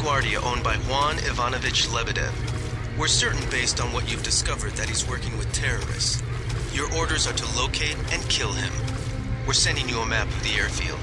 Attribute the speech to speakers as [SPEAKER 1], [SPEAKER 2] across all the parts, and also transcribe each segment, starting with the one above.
[SPEAKER 1] Guardia owned by Juan Ivanovich Lebedev. We're certain based on what you've discovered that he's working with terrorists. Your orders are to locate and kill him. We're sending you a map of the airfield.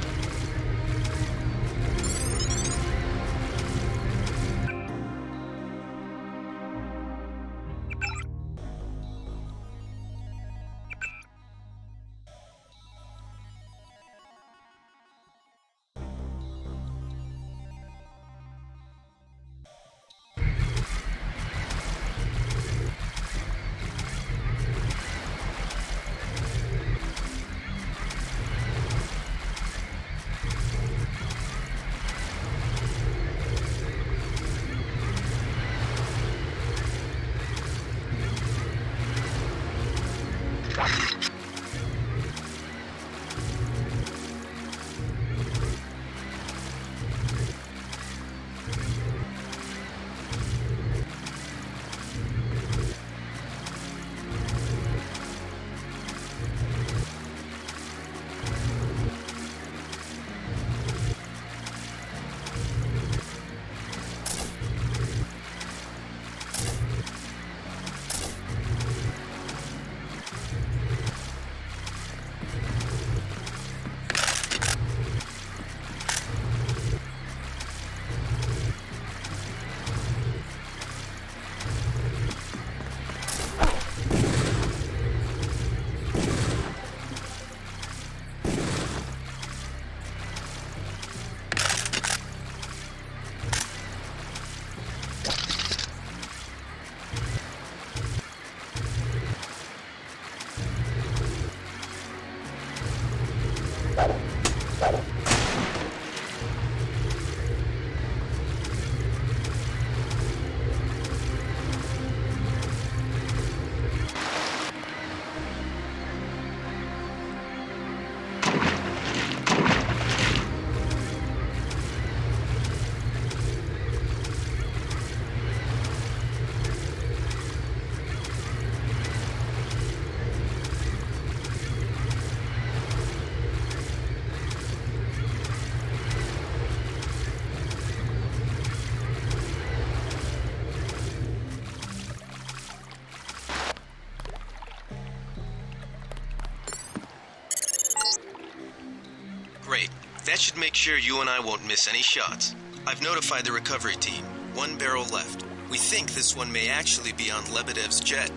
[SPEAKER 1] Great. That should make sure you and I won't miss any shots. I've notified the recovery team. One barrel left. We think this one may actually be on Lebedev's jet.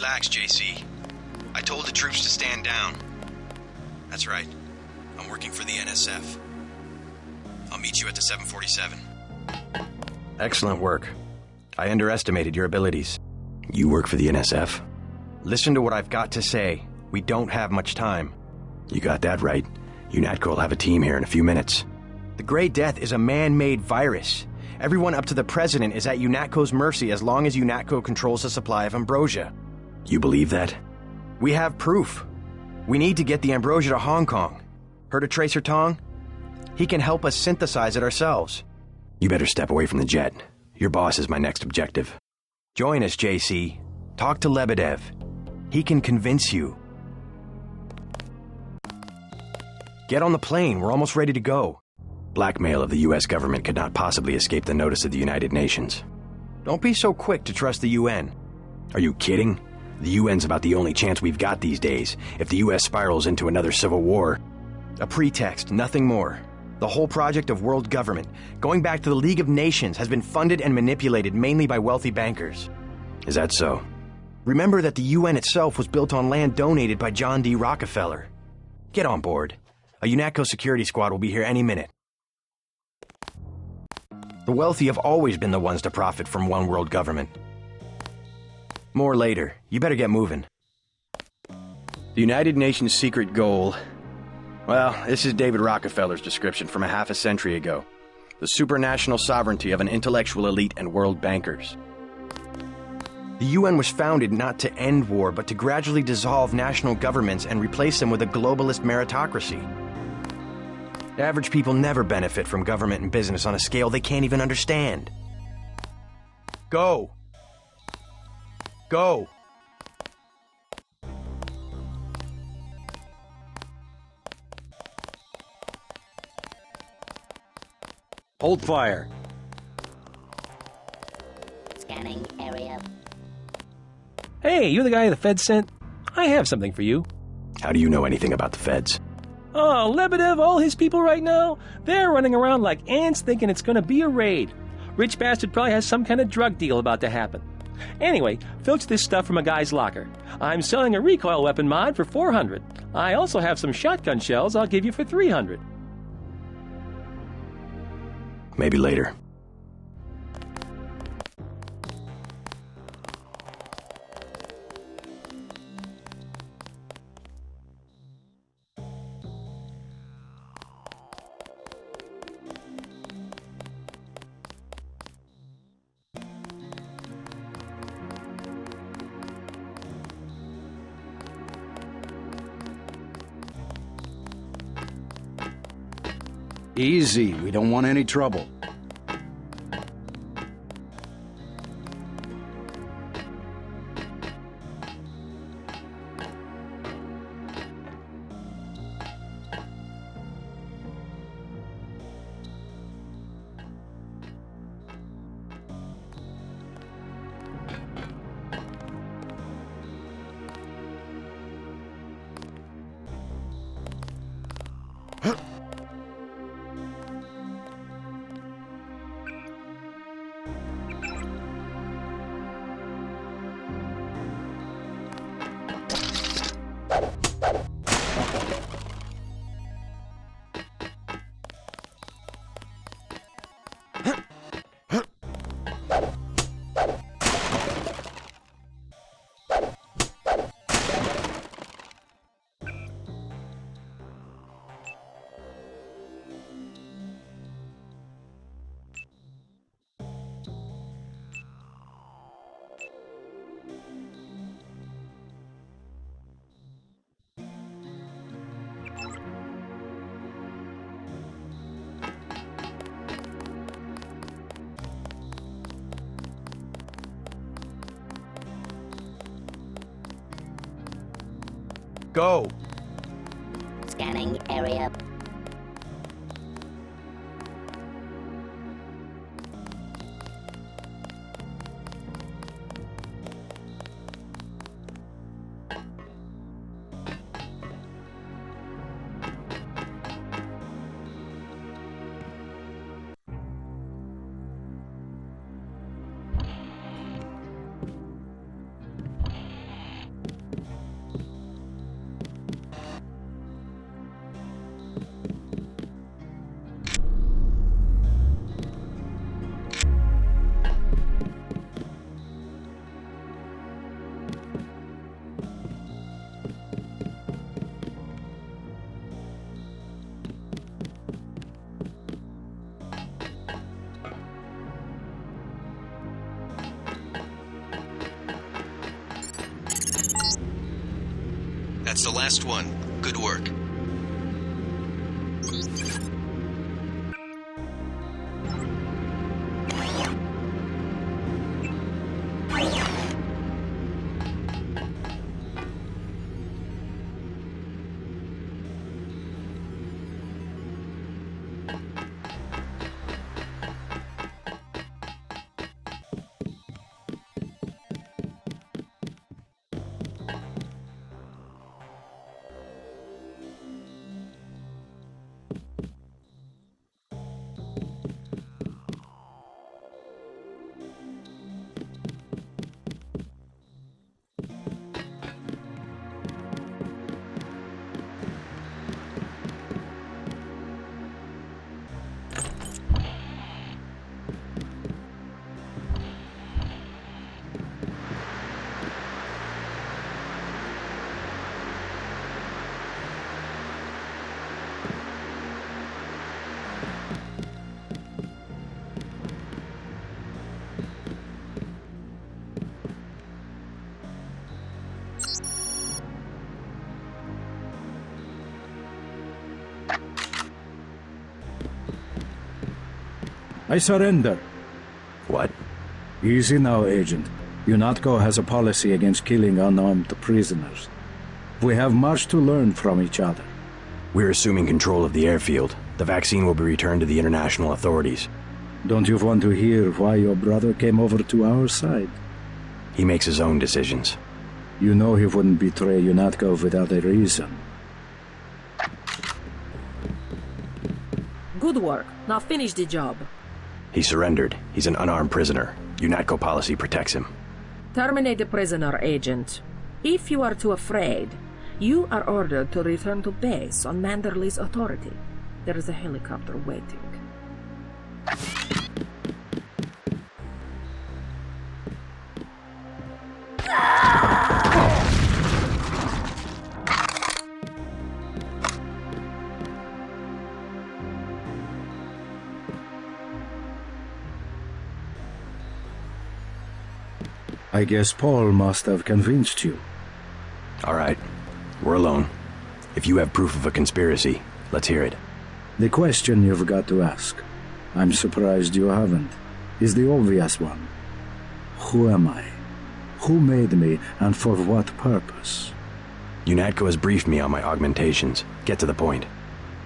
[SPEAKER 2] Relax, JC. I told the troops to stand down. That's right. I'm working for the NSF. I'll meet you at the 747.
[SPEAKER 3] Excellent work. I underestimated your abilities. You work for the NSF? Listen to what I've got to say. We don't have much time. You got that right. UNATCO will have a team here in a few minutes. The Grey Death is a man-made virus. Everyone up to the President is at UNATCO's mercy as long as UNATCO controls the supply of ambrosia. You believe that? We have proof. We need to get the ambrosia to Hong Kong. Heard of Tracer Tong? He can help us synthesize it ourselves. You better step away from the jet. Your boss is my next objective. Join us, JC. Talk to Lebedev. He can convince you. Get on the plane. We're almost ready to go. Blackmail of the U.S. government could not possibly escape the notice of the United Nations. Don't be so quick to trust the UN. Are you kidding? The UN's about the only chance we've got these days, if the US spirals into another civil war. A pretext, nothing more. The whole project of world government, going back to the League of Nations, has been funded and manipulated mainly by wealthy bankers. Is that so? Remember that the UN itself was built on land donated by John D. Rockefeller. Get on board. A UNATCO security squad will be here any minute. The wealthy have always been the ones to profit from one world government. More later. You better get moving. The United Nations' secret goal... Well, this is David Rockefeller's description from a half a century ago. The supranational sovereignty of an intellectual elite and world bankers. The UN was founded not to end war, but to gradually dissolve national governments and replace them with a globalist meritocracy. Average people never benefit from government and business on a scale they can't even understand. Go! Go!
[SPEAKER 4] Hold fire.
[SPEAKER 5] Scanning area.
[SPEAKER 4] Hey, you're the guy the Fed sent? I have something for you.
[SPEAKER 3] How do you know anything about the feds?
[SPEAKER 4] Oh, Lebedev, all his people right now, they're running around like ants thinking it's gonna be a raid. Rich bastard probably has some kind of drug deal about to happen. Anyway, filch this stuff from a guy's locker. I'm selling a recoil weapon mod for $400. I also have some shotgun shells I'll give you for $300.
[SPEAKER 3] Maybe later.
[SPEAKER 6] Easy, we don't want any trouble.
[SPEAKER 3] Go!
[SPEAKER 5] Scanning area.
[SPEAKER 1] That's the last one. Good work.
[SPEAKER 7] I surrender.
[SPEAKER 3] What?
[SPEAKER 7] Easy now, Agent. UNATCO has a policy against killing unarmed prisoners. We have much to learn from each other.
[SPEAKER 3] We're assuming control of the airfield. The vaccine will be returned to the international authorities.
[SPEAKER 7] Don't you want to hear why your brother came over to our side?
[SPEAKER 3] He makes his own decisions.
[SPEAKER 7] You know he wouldn't betray UNATCO without a reason.
[SPEAKER 8] Good work. Now finish the job.
[SPEAKER 3] He surrendered. He's an unarmed prisoner. UNATCO policy protects him.
[SPEAKER 8] Terminate the prisoner, Agent. If you are too afraid, you are ordered to return to base on Manderley's authority. There is a helicopter waiting.
[SPEAKER 7] I guess Paul must have convinced you.
[SPEAKER 3] All right. We're alone. If you have proof of a conspiracy, let's hear it.
[SPEAKER 7] The question you've got to ask, I'm surprised you haven't, is the obvious one. Who am I? Who made me, and for what purpose?
[SPEAKER 3] UNATCO has briefed me on my augmentations. Get to the point.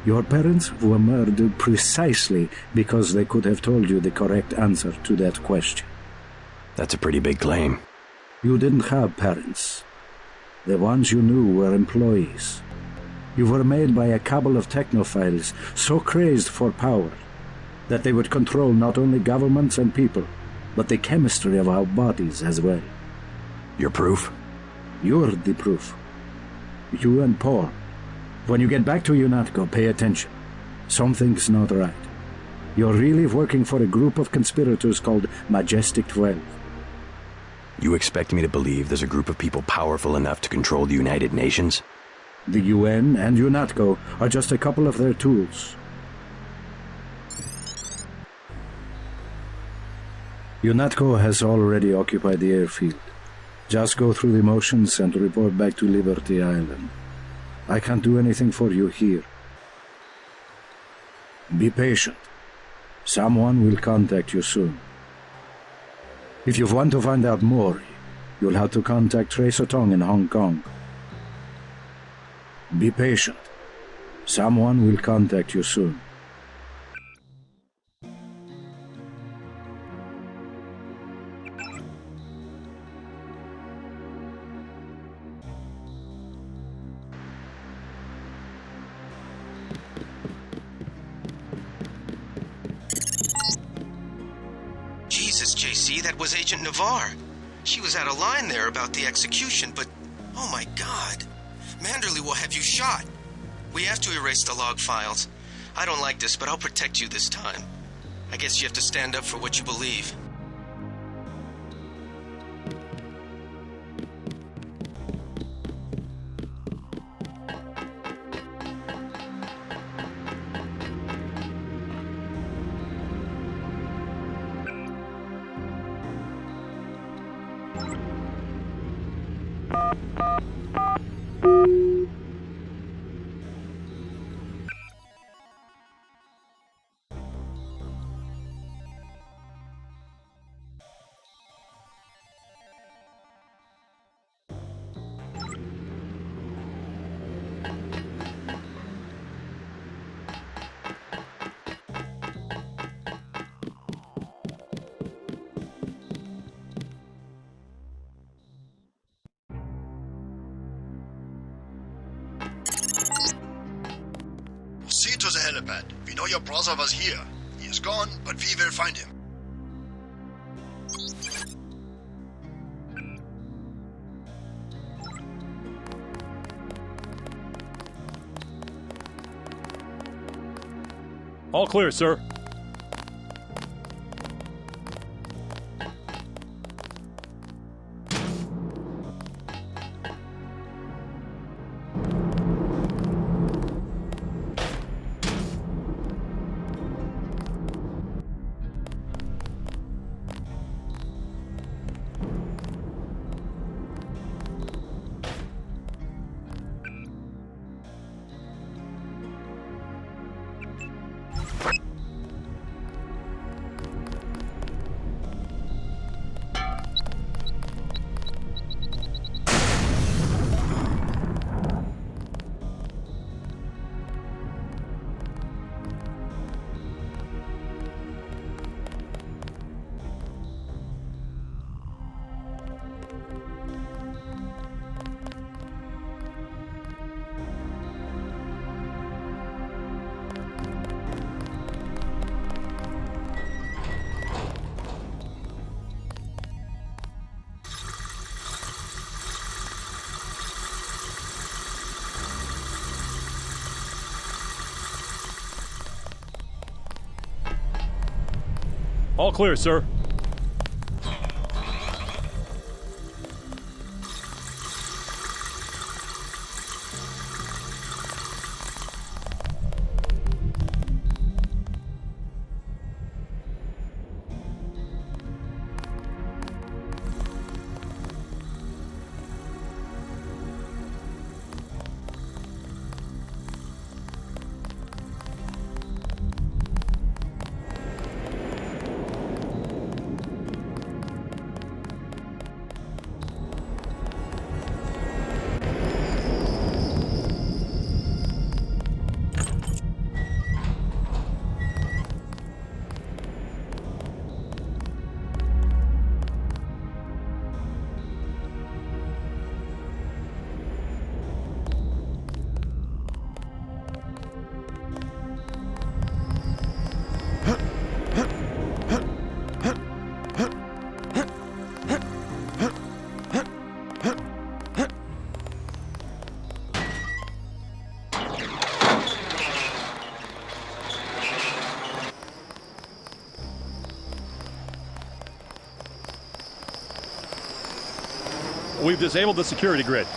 [SPEAKER 7] Your parents were murdered precisely because they could have told you the correct answer to that question.
[SPEAKER 3] That's a pretty big claim.
[SPEAKER 7] You didn't have parents. The ones you knew were employees. You were made by a cabal of technophiles so crazed for power that they would control not only governments and people, but the chemistry of our bodies as well.
[SPEAKER 3] Your proof?
[SPEAKER 7] You're the proof. You and Paul. When you get back to UNATCO, pay attention. Something's not right. You're really working for a group of conspirators called Majestic 12.
[SPEAKER 3] You expect me to believe there's a group of people powerful enough to control the United Nations?
[SPEAKER 7] The UN and UNATCO are just a couple of their tools. UNATCO has already occupied the airfield. Just go through the motions and report back to Liberty Island. I can't do anything for you here. Be patient. Someone will contact you soon. If you want to find out more, you'll have to contact Tracer Tong in Hong Kong. Be patient. Someone will contact you soon.
[SPEAKER 1] Jesus, JC, that was Agent Navarre. She was out of line there about the execution, but oh my God. Manderley will have you shot. We have to erase the log files. I don't like this, but I'll protect you this time. I guess you have to stand up for what you believe.
[SPEAKER 9] See to the helipad. We know your brother was here. He is gone, but we will find him.
[SPEAKER 4] All clear, sir. All clear, sir.
[SPEAKER 10] We've disabled the security grid.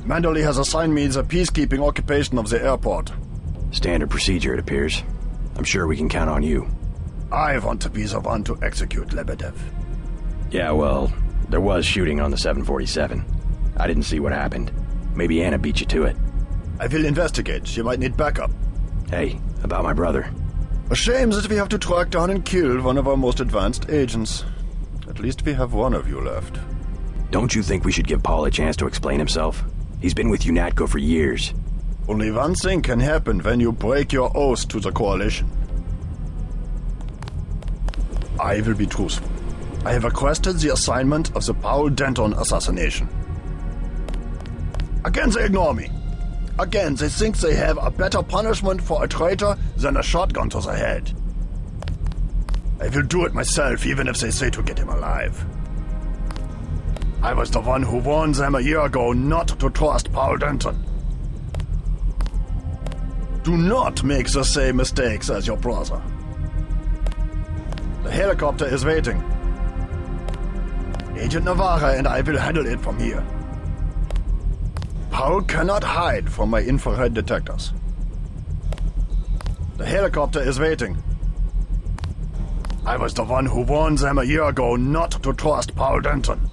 [SPEAKER 9] Manderley has assigned me the peacekeeping occupation of the airport.
[SPEAKER 3] Standard procedure, it appears. I'm sure we can count on you.
[SPEAKER 9] I want to be the one to execute Lebedev.
[SPEAKER 3] Yeah, well, there was shooting on the 747. I didn't see what happened. Maybe Anna beat you to it.
[SPEAKER 9] I will investigate. She might need backup.
[SPEAKER 3] Hey, About my brother.
[SPEAKER 9] A shame that we have to track down and kill one of our most advanced agents. At least we have one of you left.
[SPEAKER 3] Don't you think we should give Paul a chance to explain himself? He's been with UNATCO for years.
[SPEAKER 9] Only one thing can happen when you break your oath to the Coalition. I will be truthful. I have requested the assignment of the Paul Denton assassination. Again, they ignore me. Again, they think they have a better punishment for a traitor than a shotgun to the head. I will do it myself, even if they say to get him alive. I was the one who warned them a year ago not to trust Paul Denton. Do not make the same mistakes as your brother. The helicopter is waiting. Agent Navarre and I will handle it from here. Paul cannot hide from my infrared detectors. The helicopter is waiting. I was the one who warned them a year ago not to trust Paul Denton.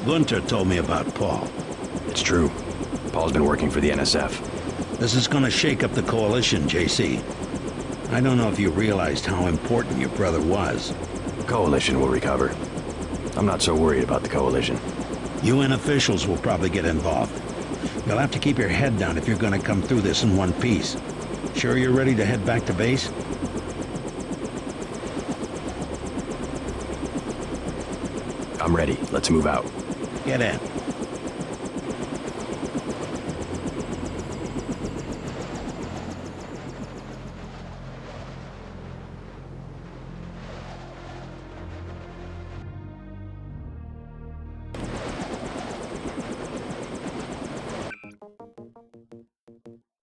[SPEAKER 6] Gunter told me about Paul.
[SPEAKER 3] It's true. Paul's been working for the NSF.
[SPEAKER 6] This is gonna shake up the coalition, JC. I don't know if you realized how important your brother was.
[SPEAKER 3] Coalition will recover. I'm not so worried about the coalition.
[SPEAKER 6] UN officials will probably get involved. You'll have to keep your head down if you're gonna come through this in one piece. Sure you're ready to head back to base?
[SPEAKER 3] I'm ready. Let's move out.
[SPEAKER 6] Get in.